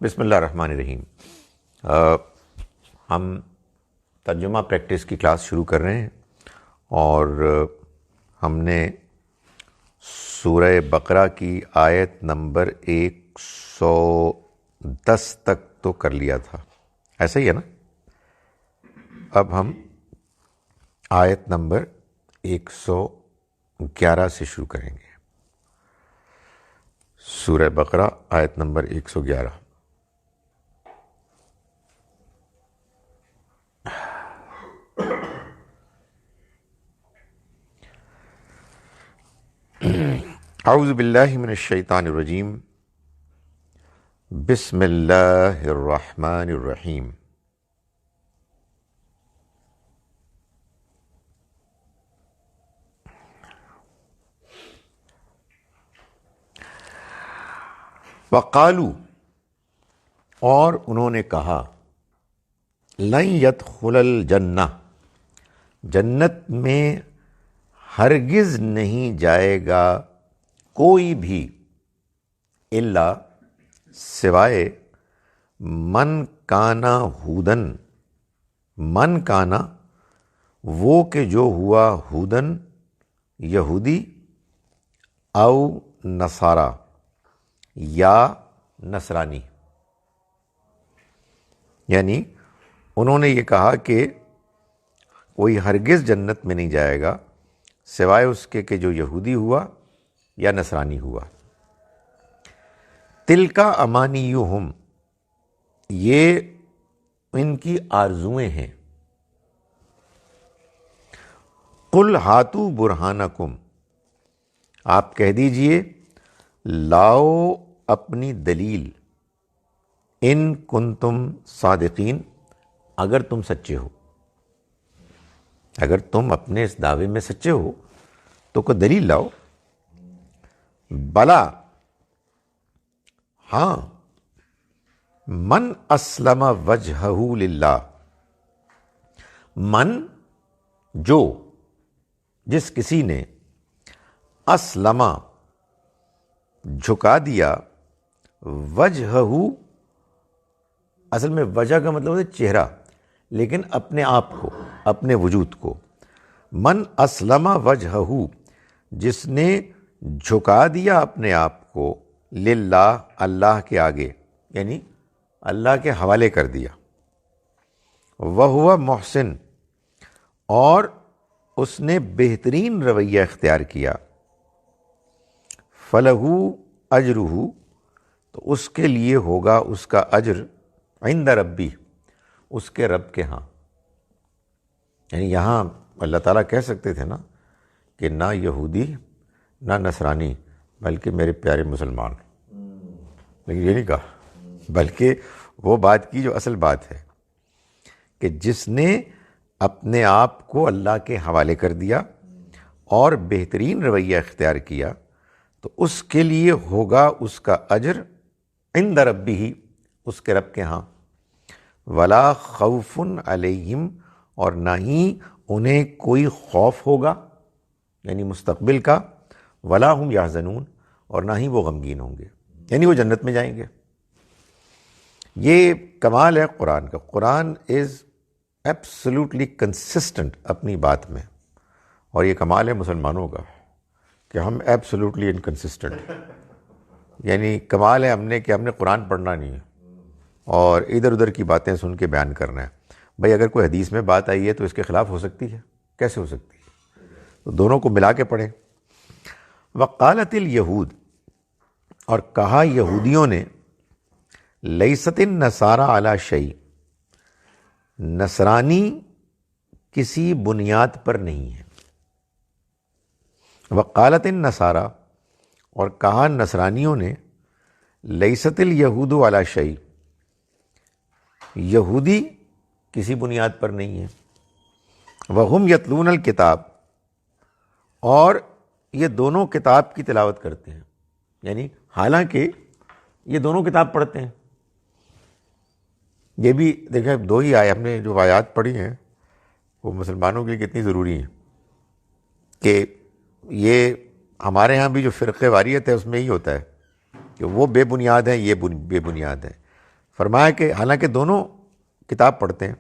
بسم اللہ الرحمن الرحیم۔ ہم ترجمہ پریکٹس کی کلاس شروع کر رہے ہیں اور ہم نے سورہ بقرہ کی آیت نمبر 110 تک تو کر لیا تھا، ایسا ہی ہے نا؟ اب ہم آیت نمبر 111 سے شروع کریں گے۔ سورہ بقرہ آیت نمبر 111۔ اعوذ باللہ من الشیطان الرجیم، بسم اللہ الرحمن الرحیم۔ وقالو، اور انہوں نے کہا، لن يدخل الجنہ، جنت میں ہرگز نہیں جائے گا کوئی بھی، الا سوائے من کانا ہودن، من کانا وہ کہ جو ہوا، ہودن یہودی، او نصارا یا نصرانی۔ یعنی انہوں نے یہ کہا کہ کوئی ہرگز جنت میں نہیں جائے گا سوائے اس کے کہ جو یہودی ہوا یا نصرانی ہوا۔ تلکا امانیہم، یہ ان کی آرزویں ہیں۔ قل ہاتو برہانکم، آپ کہہ دیجئے لاؤ اپنی دلیل، ان کنتم صادقین، اگر تم سچے ہو، اگر تم اپنے اس دعوے میں سچے ہو تو کوئی دلیل لاؤ۔ بلا، ہاں، من اسلم وجہہ للہ، من جو، جس کسی نے، اسلم جھکا دیا، وجہہ، اصل میں وجہ کا مطلب ہے چہرہ، لیکن اپنے آپ کو، اپنے وجود کو، من اسلم وجہہ، جس نے جھکا دیا اپنے آپ کو، للہ، اللہ کے آگے، یعنی اللہ کے حوالے کر دیا، وہو محسن، اور اس نے بہترین رویہ اختیار کیا، فلہ اجرہ، تو اس کے لیے ہوگا اس کا اجر، عند ربی، اس کے رب کے ہاں۔ یعنی یہاں اللہ تعالیٰ کہہ سکتے تھے نا کہ نہ یہودی نہ نصرانی بلکہ میرے پیارے مسلمان، لیکن یہ نہیں کہا، بلکہ وہ بات کی جو اصل بات ہے کہ جس نے اپنے آپ کو اللہ کے حوالے کر دیا اور بہترین رویہ اختیار کیا تو اس کے لیے ہوگا اس کا اجر، عند ربہ، اس کے رب کے ہاں، ولا خوف علیہم، اور نہ ہی انہیں کوئی خوف ہوگا، یعنی مستقبل کا، ولا ہم یحزنون، اور نہ ہی وہ غمگین ہوں گے، یعنی وہ جنت میں جائیں گے۔ یہ کمال ہے قرآن کا۔ قرآن از ایبسلیوٹلی کنسسٹنٹ اپنی بات میں، اور یہ کمال ہے مسلمانوں کا کہ ہم ایبسلیوٹلی انکنسسٹنٹ، یعنی کمال ہے ہم نے کہ ہم نے قرآن پڑھنا نہیں ہے اور ادھر ادھر کی باتیں سن کے بیان کرنا ہے۔ بھائی اگر کوئی حدیث میں بات آئی ہے تو اس کے خلاف ہو سکتی ہے؟ کیسے ہو سکتی ہے؟ تو دونوں کو ملا کے پڑھیں۔ وقالت الیہود، اور کہا یہودیوں نے، لیست النصارى علی شیء، نصرانی کسی بنیاد پر نہیں ہے۔ وقالت النصارى، اور کہا نصرانیوں نے، لیست الیہود علی شیء، یہودی کسی بنیاد پر نہیں ہے۔ وہم یتلون الکتاب، اور یہ دونوں کتاب کی تلاوت کرتے ہیں، یعنی حالانکہ یہ دونوں کتاب پڑھتے ہیں۔ یہ بھی دیکھیں، دو ہی آئے ہم نے جو آیات پڑھی ہیں وہ مسلمانوں کے لیے کتنی ضروری ہیں کہ یہ ہمارے ہاں بھی جو فرقہ واریت ہے اس میں ہی ہوتا ہے کہ وہ بے بنیاد ہیں، یہ بے بنیاد ہیں۔ فرمایا کہ حالانکہ دونوں کتاب پڑھتے ہیں،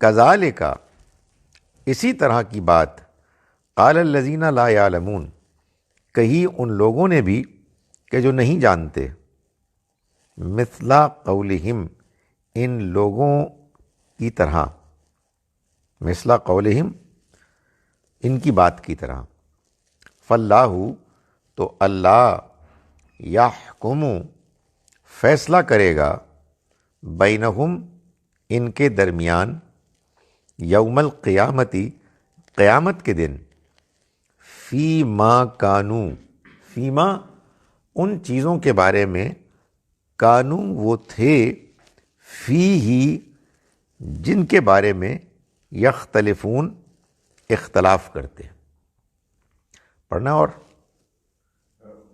کذالک، اسی طرح کی بات، قال الذین لا یعلمون، کہی ان لوگوں نے بھی کہ جو نہیں جانتے، مثلا قولہم، ان لوگوں کی طرح، مثلا قولہم، ان کی بات کی طرح، فاللہ، تو اللہ، یحکم، فیصلہ کرے گا، بینہم، ان کے درمیان، یوم القیامتی، قیامت کے دن، فی ما کانو، فیما، ان چیزوں کے بارے میں، کانو، وہ تھے، فی ہی، جن کے بارے میں، یختلفون، اختلاف کرتے ہیں۔ پڑھنا اور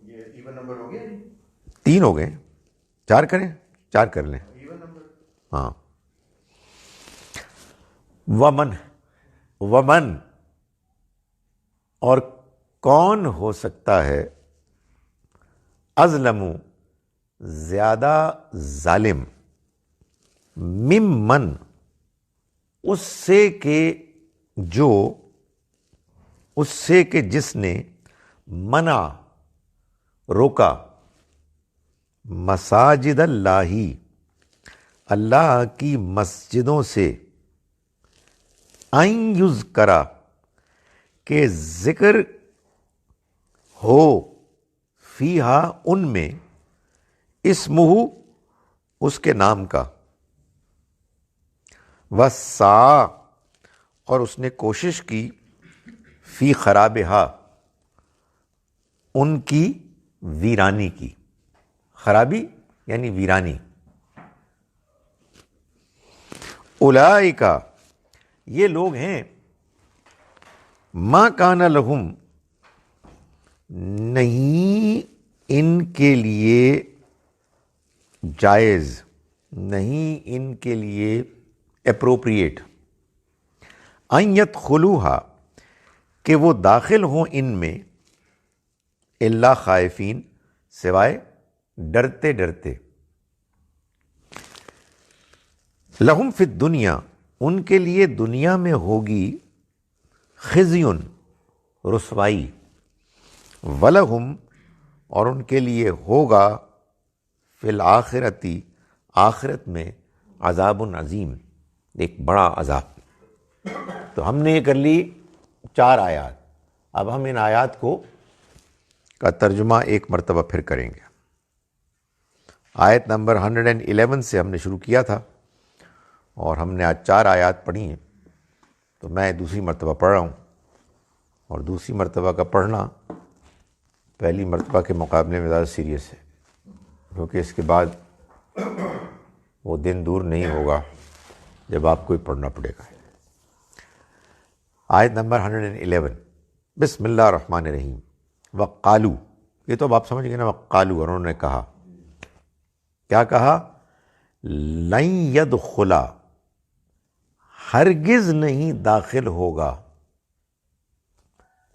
یہ ایون نمبر ہو گیا؟ 3 ہو گئے، 4 کریں، 4 کر لیں، ایون نمبر۔ ہاں۔ ومن، اور کون ہو سکتا ہے، اظلم، زیادہ ظالم، ممن، اس سے کہ جس نے، منع، روکا، مساجد اللہ، اللہ کی مسجدوں سے، این یذکرا، کہ ذکر ہو، فیہا، ان میں، اسمہ، اس کے نام کا، وسعی، اور اس نے کوشش کی، فی خرابہا، ان کی ویرانی کی، خرابی یعنی ویرانی، اولئک، یہ لوگ ہیں، ما کان لہم، نہیں ان کے لیے جائز، نہیں ان کے لیے اپروپریٹ، ان یدخلوہا، کہ وہ داخل ہوں ان میں، الا خائفین، سوائے ڈرتے ڈرتے، لہم فی الدنیا، ان کے لیے دنیا میں ہوگی، خزیٌ، رسوائی، ولہم، اور ان کے لیے ہوگا، فی الآخرتی، آخرت میں، عذاب عظیم، ایک بڑا عذاب۔ تو ہم نے یہ کر لی 4 آیات، اب ہم ان آیات کا ترجمہ ایک مرتبہ پھر کریں گے۔ آیت نمبر 111 سے ہم نے شروع کیا تھا، اور ہم نے آج 4 آیات پڑھی ہیں، تو میں دوسری مرتبہ پڑھ رہا ہوں، اور دوسری مرتبہ کا پڑھنا پہلی مرتبہ کے مقابلے میں زیادہ سیریس ہے، کیونکہ اس کے بعد وہ دن دور نہیں ہوگا جب آپ کو ہی پڑھنا پڑے گا۔ آیت نمبر 111، بسم اللہ الرحمن الرحیم۔ وقالو، یہ تو اب آپ سمجھ گئے نا، وقالو، اور انہوں نے کہا، کیا کہا؟ لن یدخلا، ہرگز نہیں داخل ہوگا،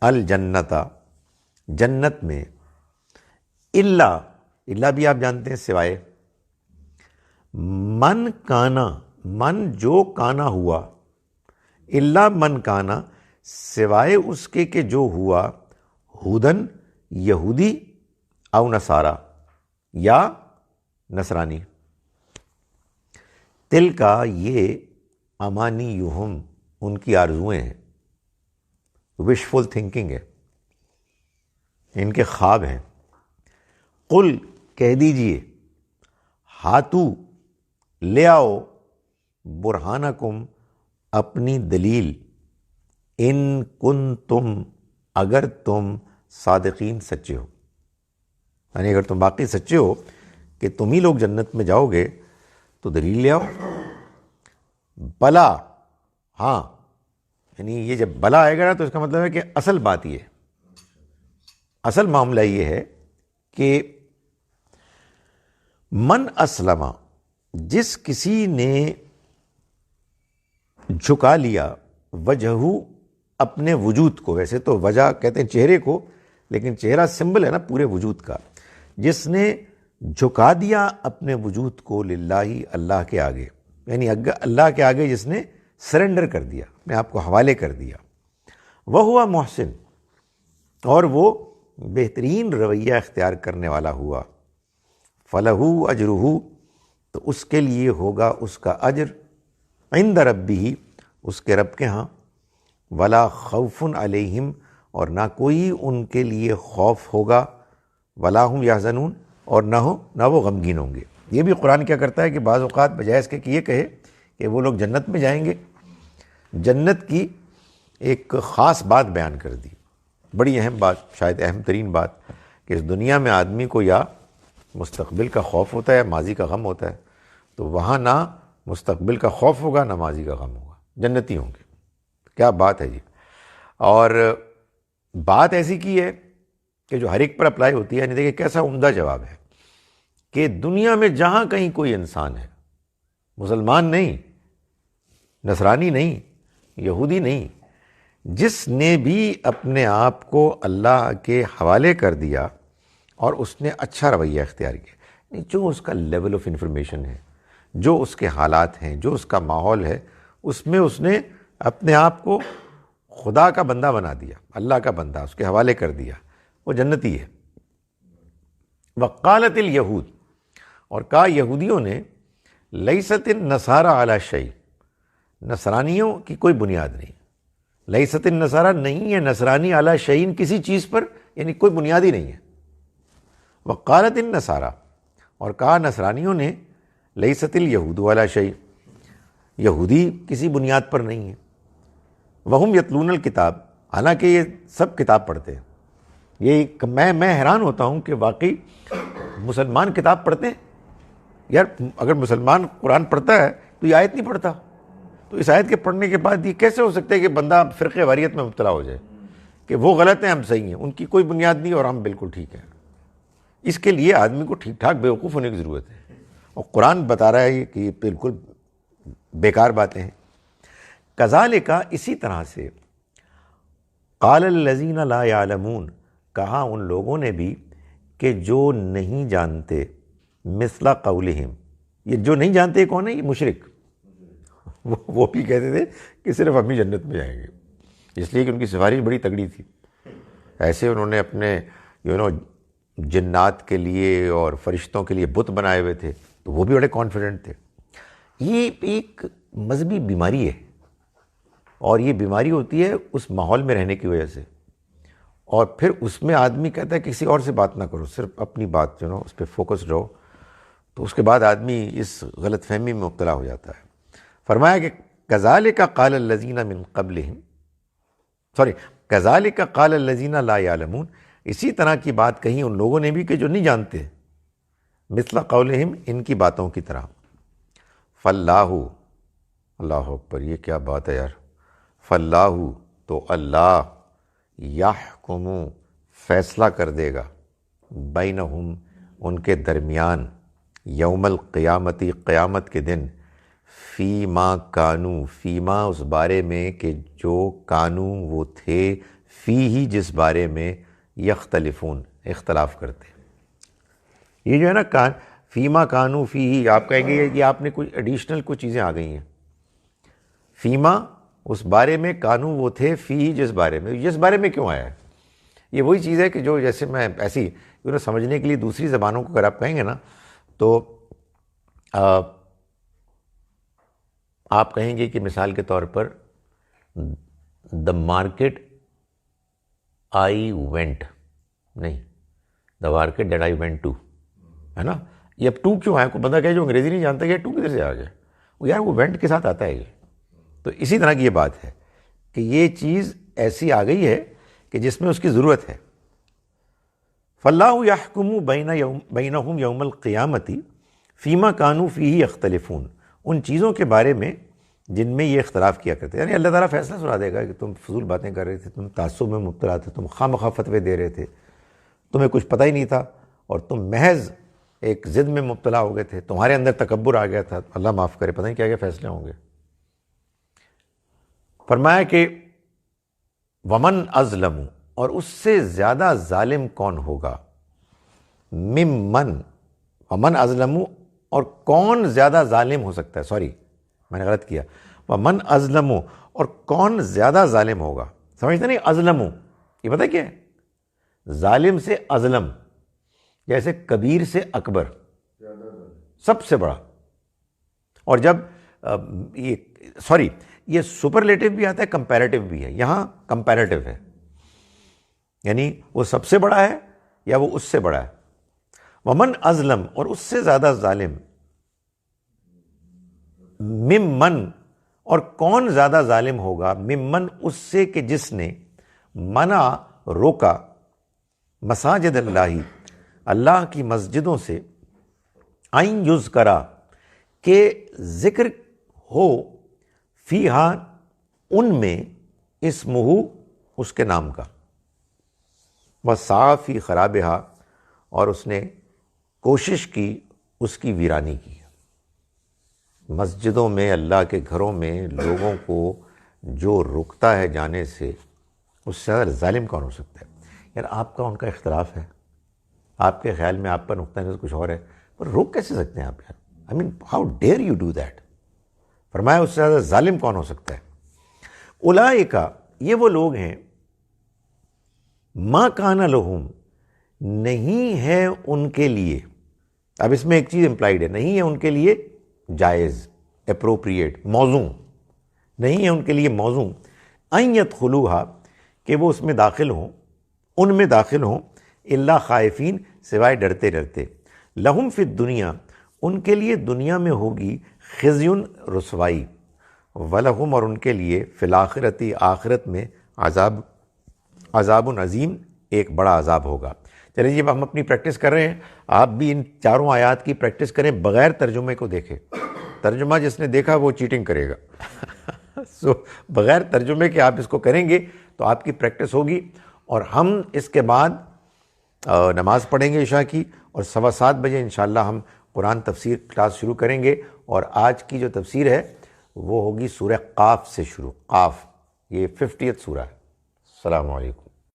الجنت، جنت میں، الا بھی آپ جانتے ہیں، سوائے، من کانا، من جو کانا ہوا، الا من کانا، سوائے اس کے کہ جو ہوا، ہودن، یہودی، او نصارا، یا نصرانی، تل کا، یہ، امانیہم، ان کی آرزویں ہیں، وشفل تھنکنگ ہے، ان کے خواب ہیں، قل، کہہ دیجئے، ہاتو، لے آؤ، برہانکم، اپنی دلیل، ان کنتم، اگر تم، صادقین، سچے ہو، یعنی اگر تم باقی سچے ہو کہ تم ہی لوگ جنت میں جاؤ گے تو دلیل لے آؤ۔ بلا، ہاں، یعنی یہ جب بلا آئے گا نا تو اس کا مطلب ہے کہ اصل بات یہ، اصل معاملہ یہ ہے کہ من اسلم، جس کسی نے جھکا لیا، وجہو، اپنے وجود کو، ویسے تو وجہ کہتے ہیں چہرے کو، لیکن چہرہ سمبل ہے نا پورے وجود کا، جس نے جھکا دیا اپنے وجود کو للہ، اللہ کے آگے، یعنی اللہ کے آگے جس نے سرنڈر کر دیا، اپنے آپ کو حوالے کر دیا، وہ ہوا محسن، اور وہ بہترین رویہ اختیار کرنے والا ہوا، فلہ اجرہ، تو اس کے لیے ہوگا اس کا اجر، عند ربہ، اس کے رب کے ہاں، ولا خوف علیہم، اور نہ کوئی ان کے لیے خوف ہوگا، ولا ہم یحزنون، اور نہ وہ غمگین ہوں گے۔ یہ بھی قرآن کیا کرتا ہے کہ بعض اوقات بجائے اس کے کہ یہ کہے کہ وہ لوگ جنت میں جائیں گے، جنت کی ایک خاص بات بیان کر دی، بڑی اہم بات، شاید اہم ترین بات، کہ اس دنیا میں آدمی کو یا مستقبل کا خوف ہوتا ہے یا ماضی کا غم ہوتا ہے، تو وہاں نہ مستقبل کا خوف ہوگا نہ ماضی کا غم ہوگا، جنتی ہوں گے۔ کیا بات ہے جی! اور بات ایسی کی ہے کہ جو ہر ایک پر اپلائی ہوتی ہے، یعنی دیکھیں کیسا عمدہ جواب ہے کہ دنیا میں جہاں کہیں کوئی انسان ہے، مسلمان نہیں، نصرانی نہیں، یہودی نہیں، جس نے بھی اپنے آپ کو اللہ کے حوالے کر دیا اور اس نے اچھا رویہ اختیار کیا، جو اس کا لیول آف انفارمیشن ہے، جو اس کے حالات ہیں، جو اس کا ماحول ہے، اس میں اس نے اپنے آپ کو خدا کا بندہ بنا دیا، اللہ کا بندہ اس کے حوالے کر دیا، وہ جنتی ہے۔ وقالت الیہود، اور کہا یہودیوں نے، لیست النصارى علی شیء، نصرانیوں کی کوئی بنیاد نہیں، لیست النصارى نہیں ہے نصرانی علی شیء، کسی چیز پر، یعنی کوئی بنیاد ہی نہیں ہے۔ وقالت النصارى، اور کہا نصرانیوں نے، لیست الیہود علی شیء، یہودی کسی بنیاد پر نہیں ہے۔ وہم یتلون الکتاب، حالانکہ یہ سب کتاب پڑھتے ہیں۔ یہ میں حیران ہوتا ہوں کہ واقعی مسلمان کتاب پڑھتے ہیں؟ یار اگر مسلمان قرآن پڑھتا ہے تو یہ آیت نہیں پڑھتا، تو اس آیت کے پڑھنے کے بعد یہ کیسے ہو سکتا ہے کہ بندہ فرقہ واریت میں مبتلا ہو جائے کہ وہ غلط ہیں ہم صحیح ہیں، ان کی کوئی بنیاد نہیں اور ہم بالکل ٹھیک ہیں؟ اس کے لیے آدمی کو ٹھیک ٹھاک بیوقوف ہونے کی ضرورت ہے، اور قرآن بتا رہا ہے کہ یہ بالکل بیکار باتیں ہیں۔ کذالک، اسی طرح سے، قال الذین لا یعلمون، کہا ان لوگوں نے بھی کہ جو نہیں جانتے، مثل قولہم، یہ جو نہیں جانتے یہ کون ہے؟ یہ مشرک، وہ بھی کہتے تھے کہ صرف ہم ہی جنت میں جائیں گے، اس لیے کہ ان کی سفارش بڑی تگڑی تھی۔ ایسے انہوں نے اپنے جنات کے لیے اور فرشتوں کے لیے بت بنائے ہوئے تھے، تو وہ بھی بڑے کانفیڈنٹ تھے۔ یہ ایک مذہبی بیماری ہے، اور یہ بیماری ہوتی ہے اس ماحول میں رہنے کی وجہ سے، اور پھر اس میں آدمی کہتا ہے کسی اور سے بات نہ کرو، صرف اپنی بات اس پہ فوکس رہو، تو اس کے بعد آدمی اس غلط فہمی میں مبتلا ہو جاتا ہے۔ فرمایا کہ کذالک قال الذین من قبلہم، کذالک قال الذین لا یعلمون، اسی طرح کی بات کہیں ان لوگوں نے بھی کہ جو نہیں جانتے، مثل قولہم، ان کی باتوں کی طرح۔ فاللہ، اللہ اکبر، یہ کیا بات ہے یار، فاللہ، تو اللہ، یحکم، فیصلہ کر دے گا، بینہم، ان کے درمیان، یوم القیامتی، قیامت کے دن، فیما کانو، فیما اس بارے میں کہ جو کانو وہ تھے، فی ہی جس بارے میں، یختلفون، اختلاف کرتے۔ یہ جو ہے نا فیما کانو فی ہی، آپ کہیں گے کہ آپ نے کوئی ایڈیشنل کچھ چیزیں آ گئی ہیں۔ فیما اس بارے میں، کانو وہ تھے، فی ہی جس بارے میں، جس بارے میں کیوں آیا ہے؟ یہ وہی چیز ہے کہ جو جیسے میں ایسی سمجھنے کے لیے دوسری زبانوں کو اگر آپ کہیں گے نا، تو آپ کہیں گے کہ مثال کے طور پر دا مارکیٹ آئی وینٹ، نہیں، the market that I went to, ہے نا؟ یہ اب ٹو کیوں آیا؟ کوئی بندہ کہے جو انگریزی نہیں جانتا کہ ٹو کدھر سے آ گیا، وہ یار وہ وینٹ کے ساتھ آتا ہے یہ۔ تو اسی طرح کی یہ بات ہے کہ یہ چیز ایسی آ گئی ہے کہ جس میں اس کی ضرورت ہے۔ فاللہ یحکم بینہم یوم القیامت فیما کانوا فیہ یختلفون، ان چیزوں کے بارے میں جن میں یہ اختلاف کیا کرتے ہیں، یعنی اللہ تعالیٰ فیصلہ سنا دے گا کہ تم فضول باتیں کر رہے تھے، تم تعصب میں مبتلا تھے، تم خواہ مخواہ فتوے دے رہے تھے، تمہیں کچھ پتہ ہی نہیں تھا، اور تم محض ایک ضد میں مبتلا ہو گئے تھے، تمہارے اندر تکبر آ گیا تھا، اللہ معاف کرے، پتہ نہیں کیا کیا فیصلے ہوں گے۔ فرمایا کہ ومن ازلم، اور اس سے زیادہ ظالم کون ہوگا، ممن، ومن ازلم، اور کون زیادہ ظالم ہو سکتا ہے، سوری میں نے غلط کیا، ومن ازلم، اور کون زیادہ ظالم ہوگا. سمجھتے نہیں ازلم یہ پتہ کیا ہے؟ ظالم سے ازلم، جیسے کبیر سے اکبر، سب سے بڑا. اور جب یہ سپرلیٹو بھی آتا ہے، کمپیریٹو بھی ہے. یہاں کمپیریٹو ہے، یعنی وہ سب سے بڑا ہے یا وہ اس سے بڑا ہے. ومن ازلم، اور اس سے زیادہ ظالم، ممن، اور کون زیادہ ظالم ہوگا، ممن، اس سے کہ جس نے منع، روکا، مساجد اللہ، اللہ کی مسجدوں سے، این یذکرا، کہ ذکر ہو، فیہا، ان میں، اسمہ، اس کے نام کا، وسعی فی خرابہا، اور اس نے کوشش کی اس کی ویرانی کی. مسجدوں میں، اللہ کے گھروں میں لوگوں کو جو روکتا ہے جانے سے، اس سے زیادہ ظالم کون ہو سکتا ہے؟ یار آپ کا ان کا اختلاف ہے، آپ کے خیال میں آپ کا نقطہ نظر کچھ اور ہے، پر روک کیسے سکتے ہیں آپ یار؟ I mean how dare you do that? فرمایا اس سے زیادہ ظالم کون ہو سکتا ہے؟ اولئک، یہ وہ لوگ ہیں، ما کان لہم، نہیں ہے ان کے لیے. اب اس میں ایک چیز امپلائڈ ہے، نہیں ہے ان کے لیے جائز، اپروپریٹ، موزوں، نہیں ہے ان کے لیے موزوں، ان یدخلوہا، کہ وہ اس میں داخل ہوں، ان میں داخل ہوں، الا خائفین، سوائے ڈرتے ڈرتے. لہم فی الدنیا، ان کے لیے دنیا میں ہوگی، خزی، رسوائی، ولہم، اور ان کے لیے، فی الآخرۃ، آخرت میں، عذاب عظیم، ایک بڑا عذاب ہوگا. چلیے جی، اب ہم اپنی پریکٹس کر رہے ہیں، آپ بھی ان چاروں آیات کی پریکٹس کریں، بغیر ترجمے کو دیکھیں. ترجمہ جس نے دیکھا وہ چیٹنگ کرے گا. سو بغیر ترجمے کے آپ اس کو کریں گے تو آپ کی پریکٹس ہوگی. اور ہم اس کے بعد نماز پڑھیں گے عشاء کی، اور 7:15 بجے انشاءاللہ ہم قرآن تفسیر کلاس شروع کریں گے. اور آج کی جو تفسیر ہے وہ ہوگی سورہ قاف سے شروع. قاف یہ 50th سورہ ہے. السلام علیکم.